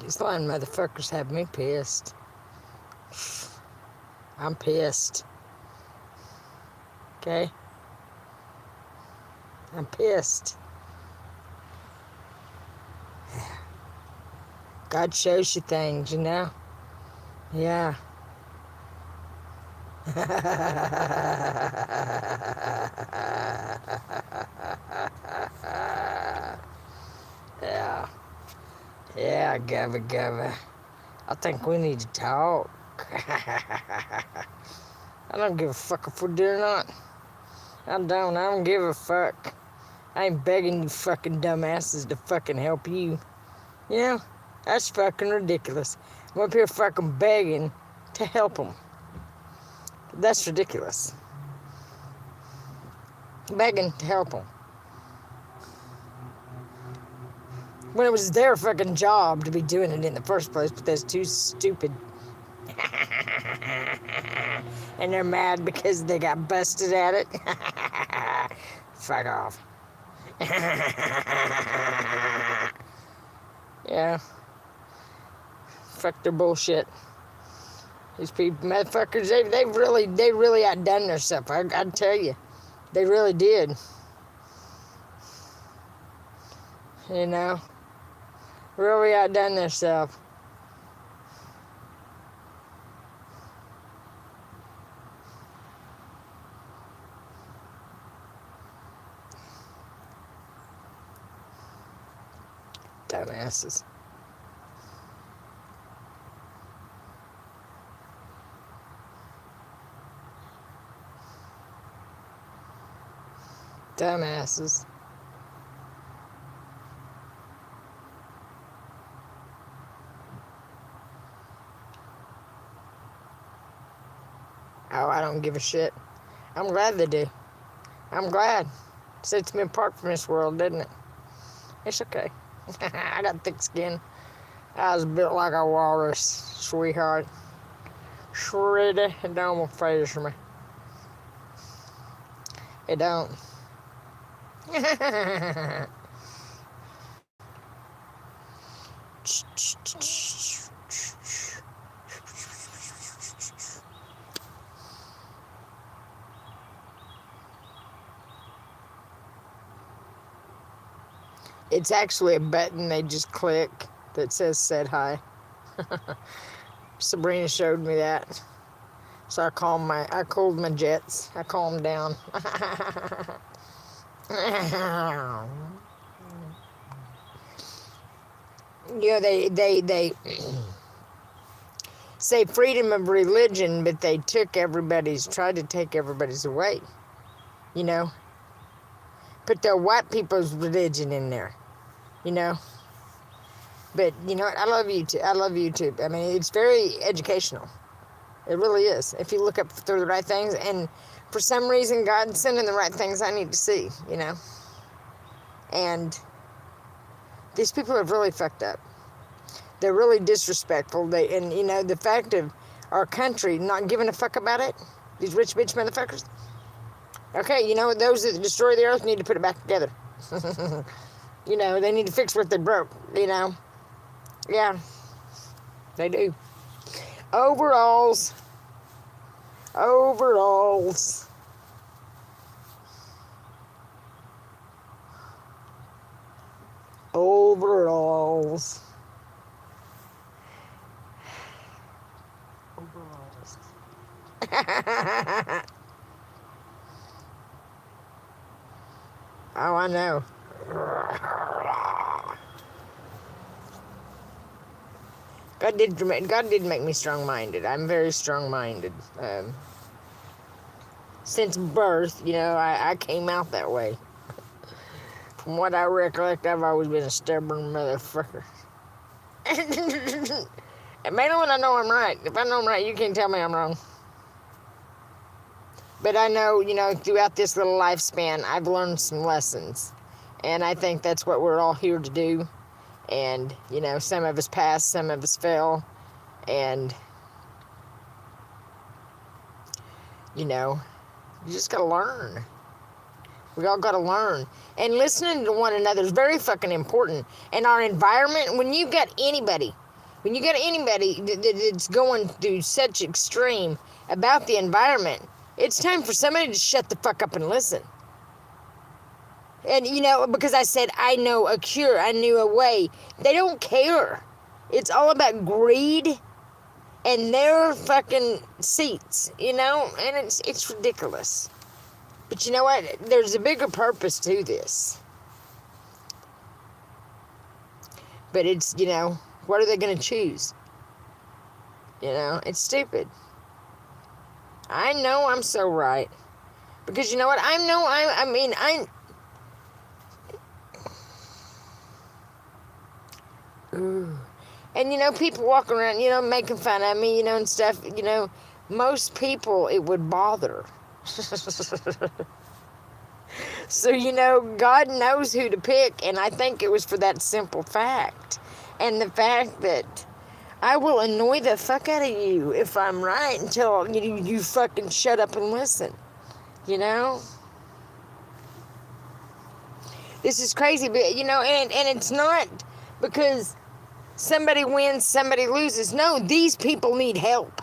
These lying motherfuckers have me pissed. I'm pissed. Okay? I'm pissed. God shows you things, you know? Yeah. Yeah. Yeah, Gubba. I think we need to talk. I don't give a fuck if we do or not. I don't give a fuck. I ain't begging you fucking dumbasses to fucking help you. You know? That's fucking ridiculous. I'm up here fucking begging to help them. That's ridiculous. Begging to help them. When it was their fucking job to be doing it in the first place, but that's too stupid. And they're mad because they got busted at it. Fuck off. Yeah. Fuck their bullshit. These people, motherfuckers, they really outdone themselves. I tell you, they really did. You know, really outdone themselves. Dumbasses. Dumbasses. Oh, I don't give a shit. I'm glad they do. I'm glad. Sets me apart from this world, didn't it? It's okay. I got thick skin. I was built like a walrus, sweetheart. Shreddy, it don't phase me. It don't. It's actually a button they just click that says "said hi." Sabrina showed me that, so I cooled my jets. I calmed down. You know, they say freedom of religion, but they tried to take everybody's away. You know, put the white people's religion in there. You know. But you know what? I love YouTube. I mean, it's very educational. It really is. If you look up through the right things, and for some reason, God's sending the right things I need to see, you know. And these people have really fucked up. They're really disrespectful. And you know, the fact of our country not giving a fuck about it, these rich bitch motherfuckers. Okay, you know, those that destroy the earth need to put it back together. You know, they need to fix what they broke, you know. Yeah, they do. Overalls. Overalls. Overalls. Oh, I know. God did make me strong-minded. I'm very strong-minded. Since birth, you know, I came out that way. From what I recollect, I've always been a stubborn motherfucker. And mainly when I know I'm right. If I know I'm right, you can't tell me I'm wrong. But I know, you know, throughout this little lifespan, I've learned some lessons. And I think that's what we're all here to do. And, you know, some of us passed, some of us fell. And, you know, you just gotta learn. We all gotta learn. And listening to one another is very fucking important. And our environment, when you got anybody When you got anybody that's going through such extreme about the environment, it's time for somebody to shut the fuck up and listen. And, because I said, I know a cure, I knew a way. They don't care. It's all about greed and their fucking seats, and it's ridiculous. But you know what? There's a bigger purpose to this. But it's, what are they going to choose? It's stupid. I know I'm so right. Because you know what? Ooh. And, people walking around, making fun of me, and stuff, most people it would bother. So, God knows who to pick, and I think it was for that simple fact. And the fact that I will annoy the fuck out of you if I'm right until you fucking shut up and listen. This is crazy, but, and it's not because somebody wins, somebody loses. No, these people need help.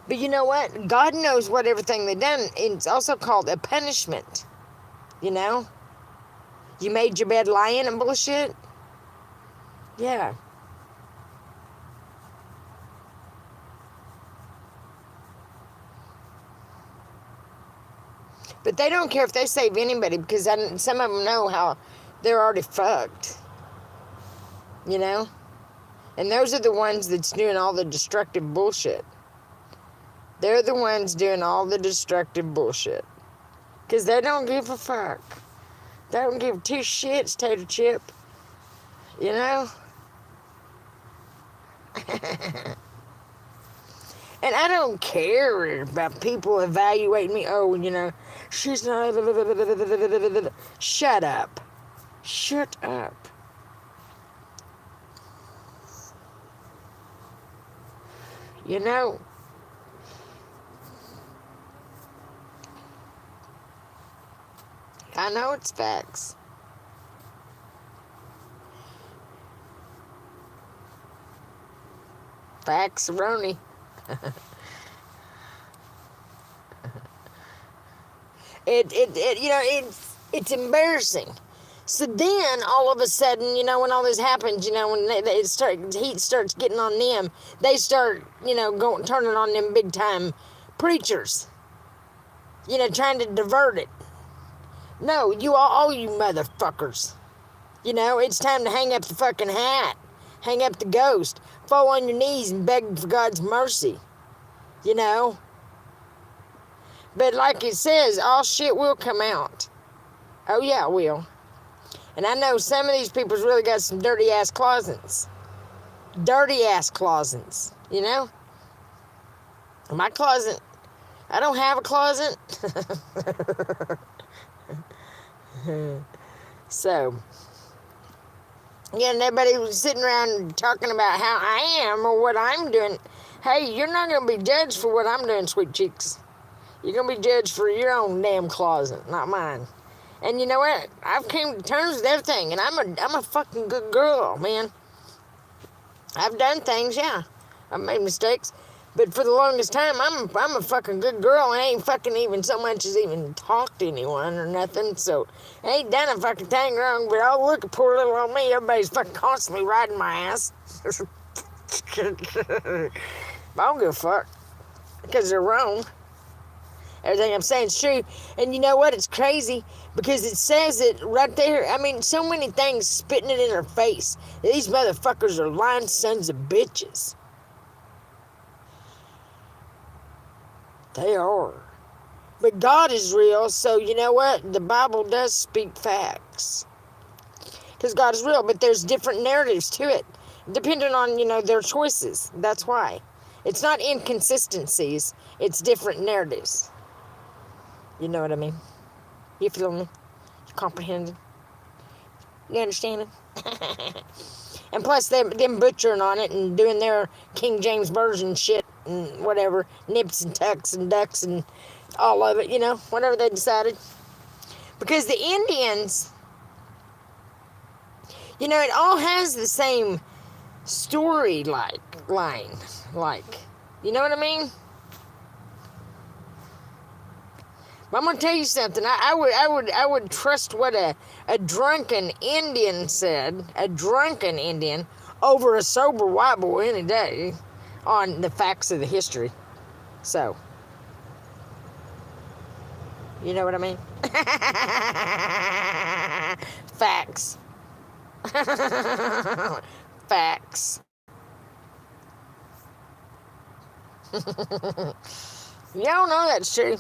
But you know what? God knows what everything they've done. It's also called a punishment. You made your bed lying and bullshit. Yeah. But they don't care if they save anybody because some of them know how they're already fucked. And those are the ones that's doing all the destructive bullshit. They're the ones doing all the destructive bullshit. Because they don't give a fuck. They don't give two shits, tater chip. And I don't care about people evaluating me. Oh, she's not... Shut up. Shut up. I know it's facts. Facts-roni. It's embarrassing. So then, all of a sudden, when all this happens, when heat starts getting on them, they start, turning on them big time preachers. Trying to divert it. No, all you motherfuckers. It's time to hang up the fucking hat. Hang up the ghost. Fall on your knees and beg for God's mercy. But like it says, all shit will come out. Oh yeah, it will. And I know some of these people's really got some dirty ass closets. Dirty ass closets, My closet, I don't have a closet. So, and everybody was sitting around talking about how I am or what I'm doing. Hey, you're not going to be judged for what I'm doing, sweet cheeks. You're going to be judged for your own damn closet, not mine. And you know what? I've came to terms with everything, and I'm a fucking good girl, man. I've done things, yeah. I've made mistakes. But for the longest time, I'm a fucking good girl. I ain't fucking even so much as even talked to anyone or nothing. So I ain't done a fucking thing wrong. But oh, look at poor little old me. Everybody's fucking constantly riding my ass. I don't give a fuck. Because they're wrong. Everything I'm saying is true. And you know what? It's crazy. Because it says it right there. I mean, so many things spitting it in her face. These motherfuckers are lying sons of bitches. They are. But God is real, so you know what? The Bible does speak facts. Because God is real, but there's different narratives to it. Depending on, their choices. That's why. It's not inconsistencies. It's different narratives. You know what I mean? You feel me? You comprehending? You understanding? And plus, them butchering on it and doing their King James Version shit and whatever, nips and tucks and ducks and all of it, whatever they decided. Because the Indians, it all has the same story line. You know what I mean? But I'm gonna tell you something. I would trust what a drunken Indian said, a drunken Indian, over a sober white boy any day on the facts of the history. So, you know what I mean? Facts. Facts. Y'all know that's true.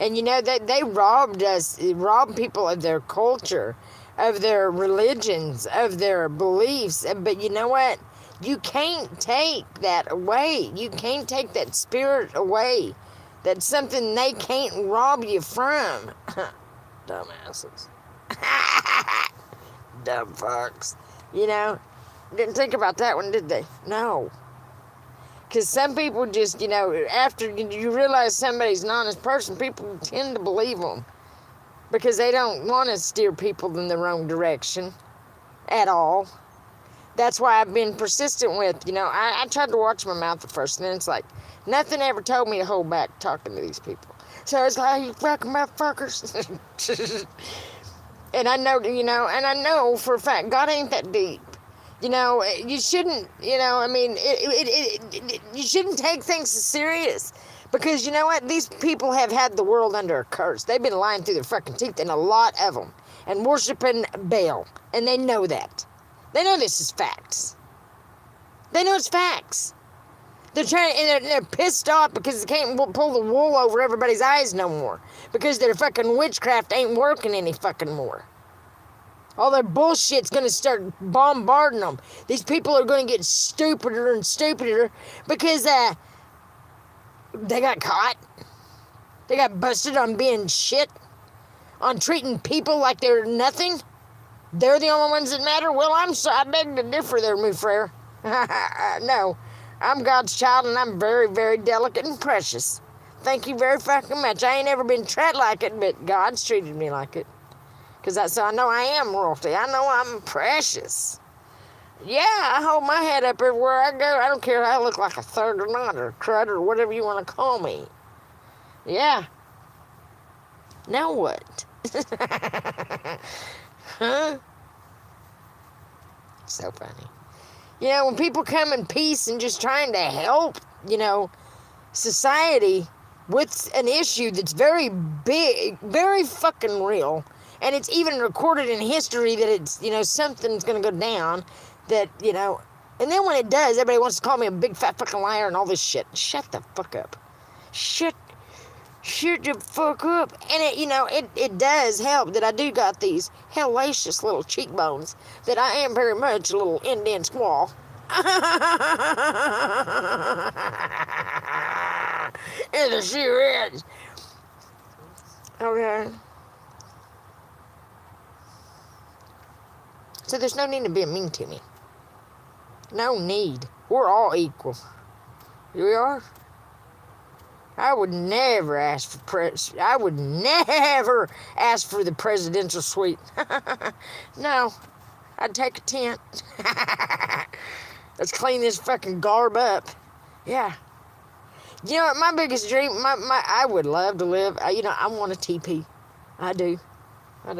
And you know that they robbed people of their culture, of their religions, of their beliefs. But you know what? You can't take that away. You can't take that spirit away. That's something they can't rob you from. Dumbasses. Dumb fucks. You know, didn't think about that one, did they? No. Because some people just, you know, after you realize somebody's an honest person, people tend to believe them. Because they don't want to steer people in the wrong direction at all. That's why I've been persistent with, you know, I tried to watch my mouth at first, and then it's like, nothing ever told me to hold back talking to these people. So it's like, you fucking motherfuckers. And I know, you know, and I know for a fact, God ain't that deep. You know, you shouldn't, you know, I mean, you shouldn't take things serious. Because you know what? These people have had the world under a curse. They've been lying through their fucking teeth, and a lot of them, and worshiping Baal. And they know that. They know this is facts. They know it's facts. They're trying, and they're pissed off because they can't pull the wool over everybody's eyes no more. Because their fucking witchcraft ain't working any fucking more. All their bullshit's gonna start bombarding them. These people are gonna get stupider and stupider because they got caught. They got busted on being shit, on treating people like they're nothing. They're the only ones that matter. Well, I beg to differ there, my frere. No, I'm God's child, and I'm very, very delicate and precious. Thank you very fucking much. I ain't ever been treated like it, but God's treated me like it. Because I know I am royalty. I know I'm precious. Yeah, I hold my head up everywhere I go. I don't care if I look like a thug or not, or a crud, or whatever you want to call me. Yeah. Now what? Huh? So funny. You know, when people come in peace and just trying to help, you know, society with an issue that's very big, very fucking real, and it's even recorded in history that it's, you know, something's going to go down, that, you know, and then when it does, everybody wants to call me a big fat fucking liar and all this shit. Shut the fuck up. Shut the fuck up. And it, you know, it does help that I do got these hellacious little cheekbones, that I am very much a little Indian squaw. And the sure is. Okay. So there's no need to be mean to me. No need. We're all equal. Here we are. I would never ask for the presidential suite. No, I'd take a tent. Let's clean this fucking garb up. Yeah. You know what? My biggest dream, I would love to live. You know, I want a teepee. I do. I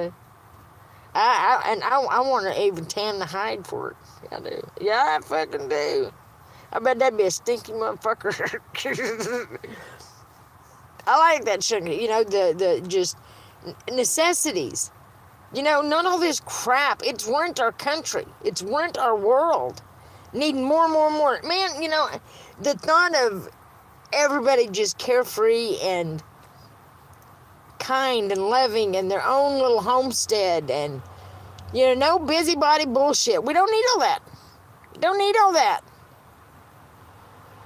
want to even tan the hide for it. I do. Yeah, I fucking do. I bet that'd be a stinky motherfucker. I like that sugar. You know, the just necessities. You know, not all this crap. It's ruined our country. It's ruined our world. Needing more. Man, you know, the thought of everybody just carefree and kind and loving and their own little homestead and, you know, no busybody bullshit. We don't need all that. Don't need all that.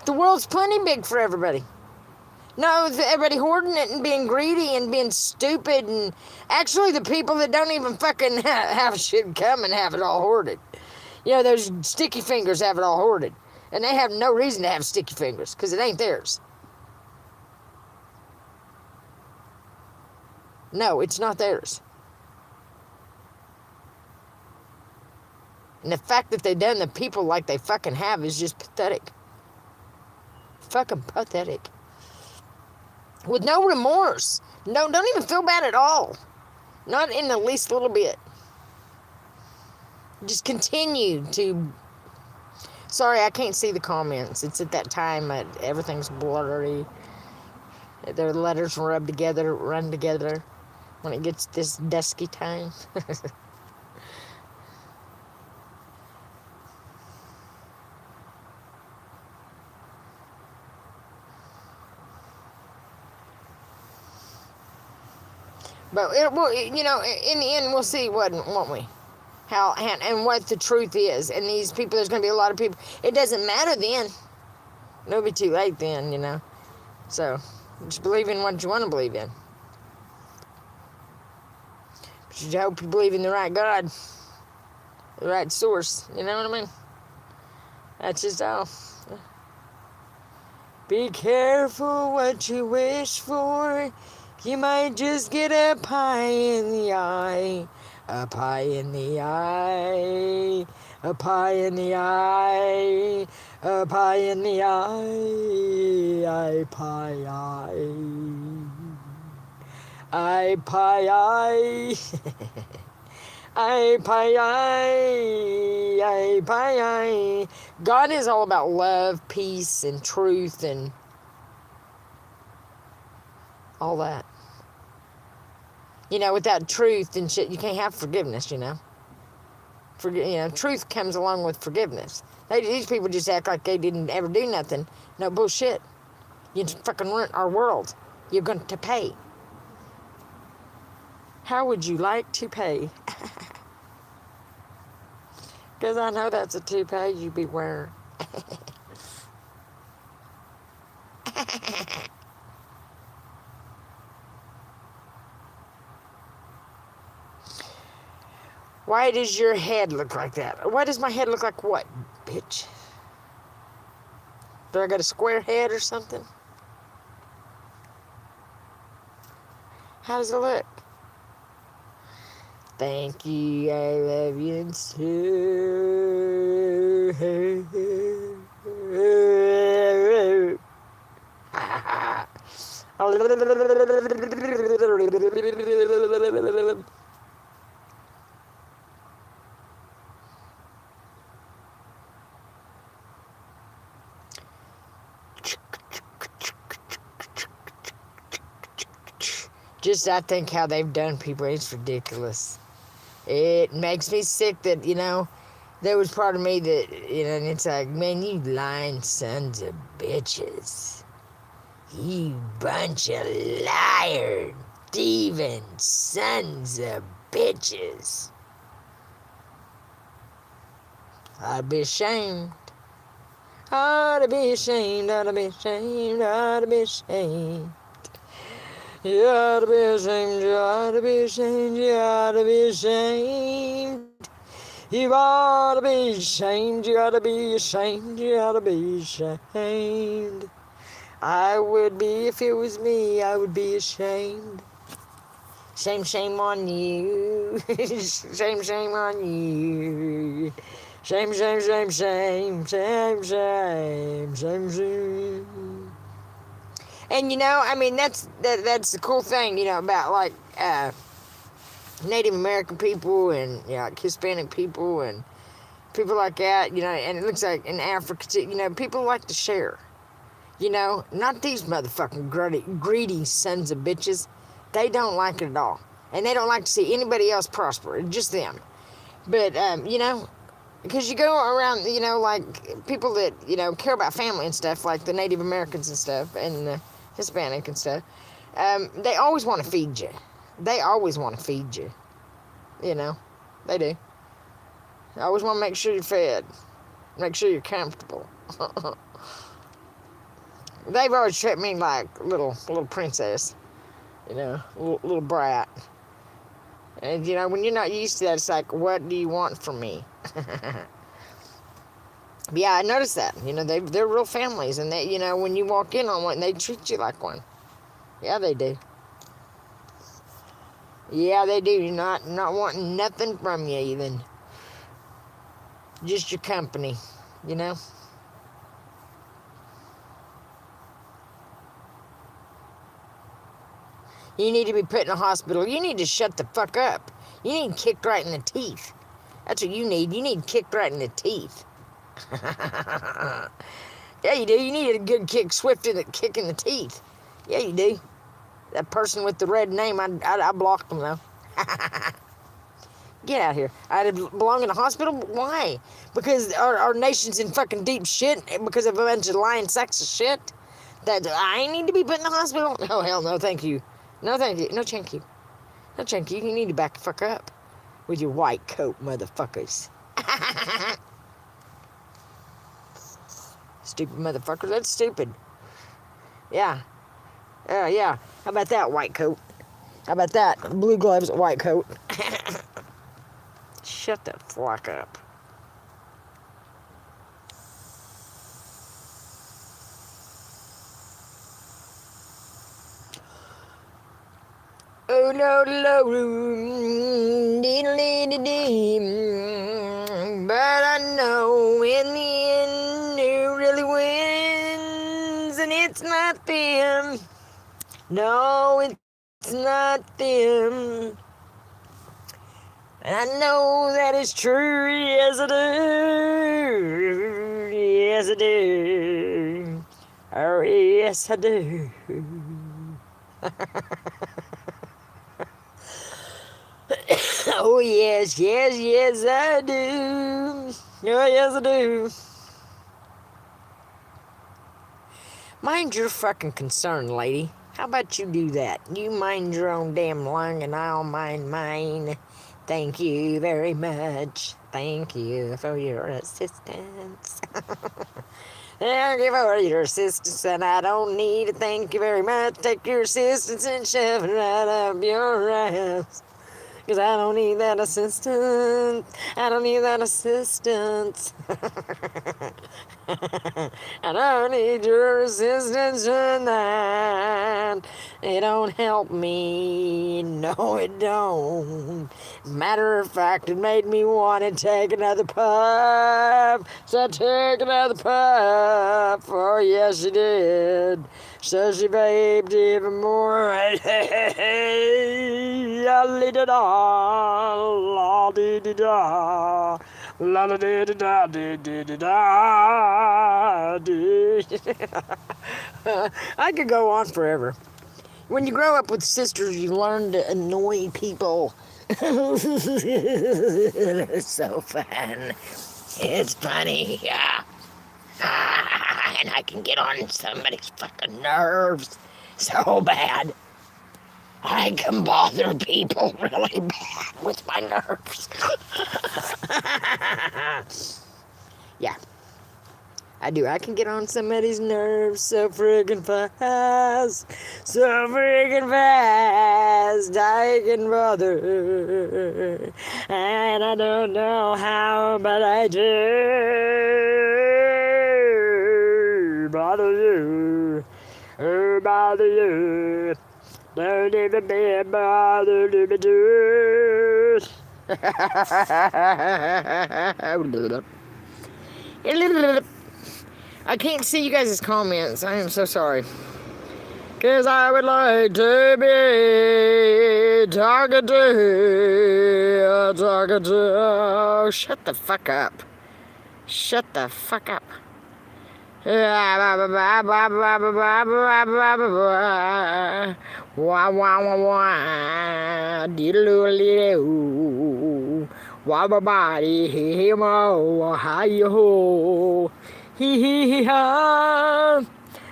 The world's plenty big for everybody. No, everybody hoarding it and being greedy and being stupid, and actually the people that don't even fucking have shit come and have it all hoarded. You know, those sticky fingers have it all hoarded. And they have no reason to have sticky fingers, because it ain't theirs. No, it's not theirs. And the fact that they done the people like they fucking have is just pathetic. Fucking pathetic. With no remorse. No, don't even feel bad at all. Not in the least little bit. Just continue to... Sorry, I can't see the comments. It's at that time that everything's blurry. Their letters run together when it gets this dusky time. But in the end, we'll see, won't we? How and what the truth is. And these people, there's going to be a lot of people. It doesn't matter then. It'll be too late then, So, just believe in what you want to believe in. But you hope you believe in the right God, the right source. You know what I mean? That's just all. Be careful what you wish for. You might just get a pie in the eye. A pie in the eye. A pie in the eye. A pie in the eye. I pie eye. I pie eye. I pie eye. I pie eye. God is all about love, peace, and truth, and all that. Without truth and shit, you can't have forgiveness, Truth comes along with forgiveness. These people just act like they didn't ever do nothing. No bullshit. You fucking ruined our world. You're going to pay. How would you like to pay? Because I know that's a toupee you be wearing. Why does your head look like that? Why does my head look like what, bitch? Do I got a square head or something? How does it look? Thank you, I love you too. Just, I think how they've done people, it's ridiculous. It makes me sick that, there was part of me that, and it's like, man, you lying sons of bitches. You bunch of liar, thieving sons of bitches. I'd be ashamed. I'd be ashamed, I'd be ashamed, I'd be ashamed. You ought to be ashamed, you ought to be ashamed, you ought to be ashamed. You ought to be ashamed, you ought to be ashamed, you ought to be ashamed. I would be, if it was me, I would be ashamed. Shame on you. Shame on you. Shame. And that's the cool thing, about like Native American people and like Hispanic people and people like that, and it looks like in Africa too, people like to share. Not these motherfucking greedy sons of bitches. They don't like it at all. And they don't like to see anybody else prosper. Just them. But, because you go around, like people that, care about family and stuff, like the Native Americans and stuff, and the Hispanic and stuff, they always want to feed you. They always want to feed you. They do. They always want to make sure you're fed. Make sure you're comfortable. They've always treated me like little princess, little brat. And, when you're not used to that, it's like, what do you want from me? Yeah, I noticed that. They're real families, and they, when you walk in on one, they treat you like one. Yeah, they do. Yeah, they do. Not wanting nothing from you even. Just your company, you know? You need to be put in a hospital. You need to shut the fuck up. You need kicked right in the teeth. That's what you need. You need kicked right in the teeth. Yeah, you do. You need a good kick, kick in the teeth. Yeah, you do. That person with the red name, I blocked them, though. Get out here. I belong in a hospital? Why? Because our nation's in fucking deep shit because of a bunch of lying sexist shit? That I need to be put in the hospital? Oh, hell no, thank you. No, thank you. No, thank you. No, thank you. You need to back the fuck up with your white coat, motherfuckers. Stupid motherfuckers. That's stupid. Yeah. Yeah. How about that, white coat? How about that? Blue gloves, white coat. Shut the fuck up. Oh, no, but I know in the end who really wins, and it's not them. No, it's not them. And I know that is true, yes I do, yes I do, oh yes I do. Oh yes, yes, yes I do, oh yes I do. Mind your fucking concern, lady. How about you do that? You mind your own damn lung and I'll mind mine. Thank you very much. Thank you for your assistance. Thank you for your assistance, and I don't need it. Thank you very much. Take your assistance and shove it right up your ass. Cause I don't need that assistance. I don't need that assistance. I don't need your assistance tonight. It don't help me. No, it don't. Matter of fact, it made me want to take another puff. So take another puff. Oh, yes, she did. So she vaped even more. La-li-da-da, la-di-di-da, la-la-di-di-da-di-di-da-di. I could go on forever. When you grow up with sisters, you learn to annoy people. It's so fun. It's funny, yeah. And I can get on somebody's fucking nerves so bad. I can bother people really bad with my nerves. Yeah, I do. I can get on somebody's nerves so friggin' fast. So friggin' fast. I can bother. And I don't know how, but I do. Bother you. Oh, bother you. Don't even be bothered to be true. I can't see you guys' comments. I am so sorry. Cause I would like to be talking to. Oh, shut the fuck up. Shut the fuck up. Wah wah wah wah, diddle-oo, wah wah body, hee mo, hi ho, hee ha,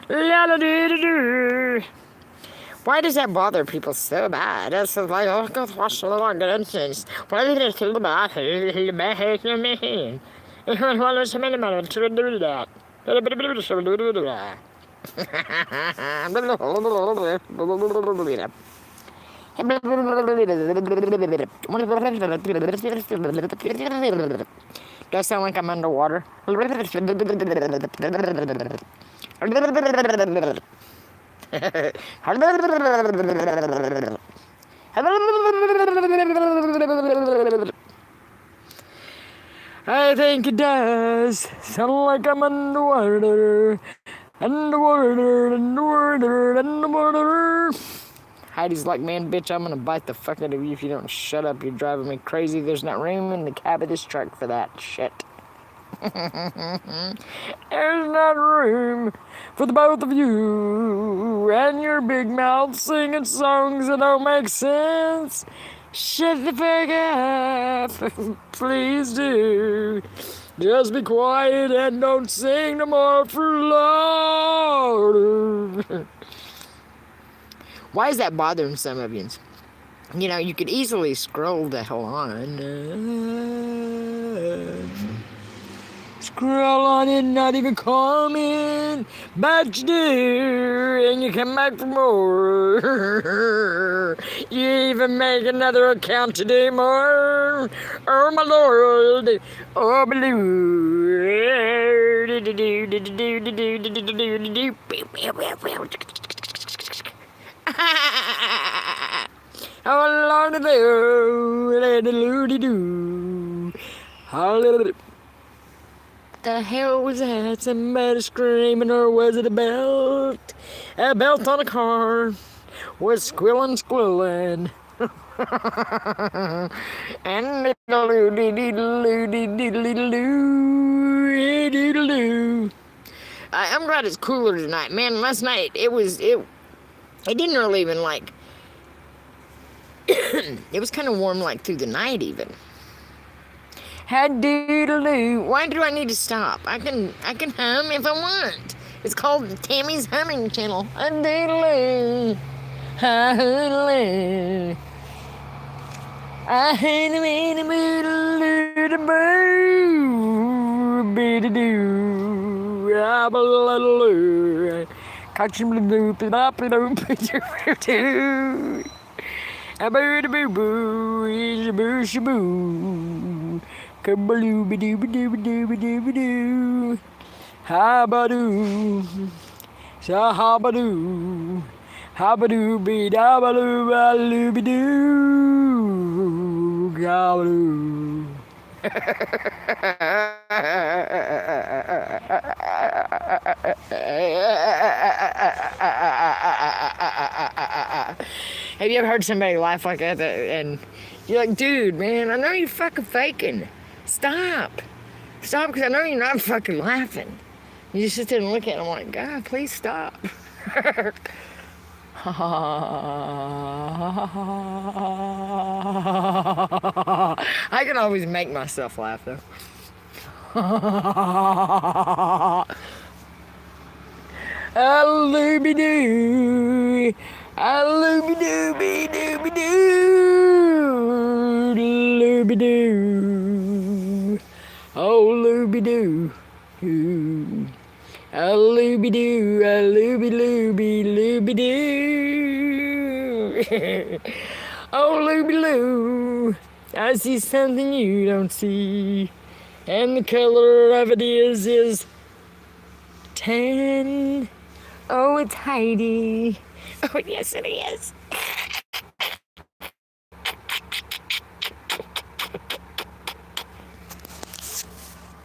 la la doo doo doo. Why does that bother people so bad? It's like, oh, go watch the long instance. Why did it feel bad? It was so many minutes to do that. I do I sound like I'm underwater? I think it does. Sound like I'm underwater. Underwater. Heidi's like, man, bitch, I'm gonna bite the fuck out of you if you don't shut up. You're driving me crazy. There's not room in the cab of this truck for that shit. There's not room for the both of you and your big mouth singing songs that don't make sense. Shut the fuck up. Please do. Just be quiet and don't sing no more for Lord. Why is that bothering some of you? You know, you could easily scroll the hell on. Scroll on and not even comment, but you do, and you come back for more. You even make another account to do more. Oh my lord, oh blue. Oh lordy do, hallelujah. The hell was that? Somebody screaming, or was it a belt? A belt on a car was squilling. And I'm glad it's cooler tonight, man. Last night it didn't really even like. It was kind of warm like through the night even. Ha-doodle-doo. Why do I need to stop? I can hum if I want. It's called Tammy's Humming Channel. Ha-doodle-doo. Ha-doodle-doo. I-ha-doodle-doo. Ah-ba-la-la-loo. Catch-him-a-doo-doo-doo-doo. A-boo-da-boo-boo. Is-a-boo-sha-boo. Kabaloo-ba-doo-ba-doo-ba-doo-ba-doo. Ha-ba-doo. Sa-ha-ba-doo. Ha-ba-doo-be-da-ba-doo-ba-loo-ba-doo. Ga-ba-doo. Have you ever heard somebody laugh like that and you're like, dude, man, I know you're fucking faking. Stop, because I know you're not fucking laughing. You just sit there and look at him like, God, please stop. I can always make myself laugh though. A-looby-doo, a-looby-dooby-dooby-doo, looby-doo, oh looby-doo, a-looby-doo, a-looby-looby-looby-doo, oh looby-loo, I see something you don't see, and the color of it is tan. Oh, it's Heidi. Oh, yes, it is.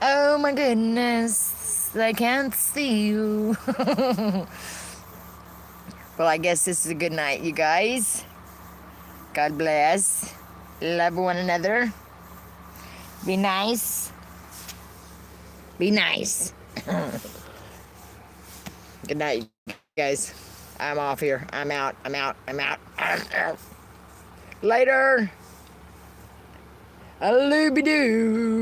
Oh, my goodness. I can't see you. Well, I guess this is a good night, you guys. God bless. Love one another. Be nice. Be nice. Good night, guys. I'm off here. I'm out. Later. A looby-doo.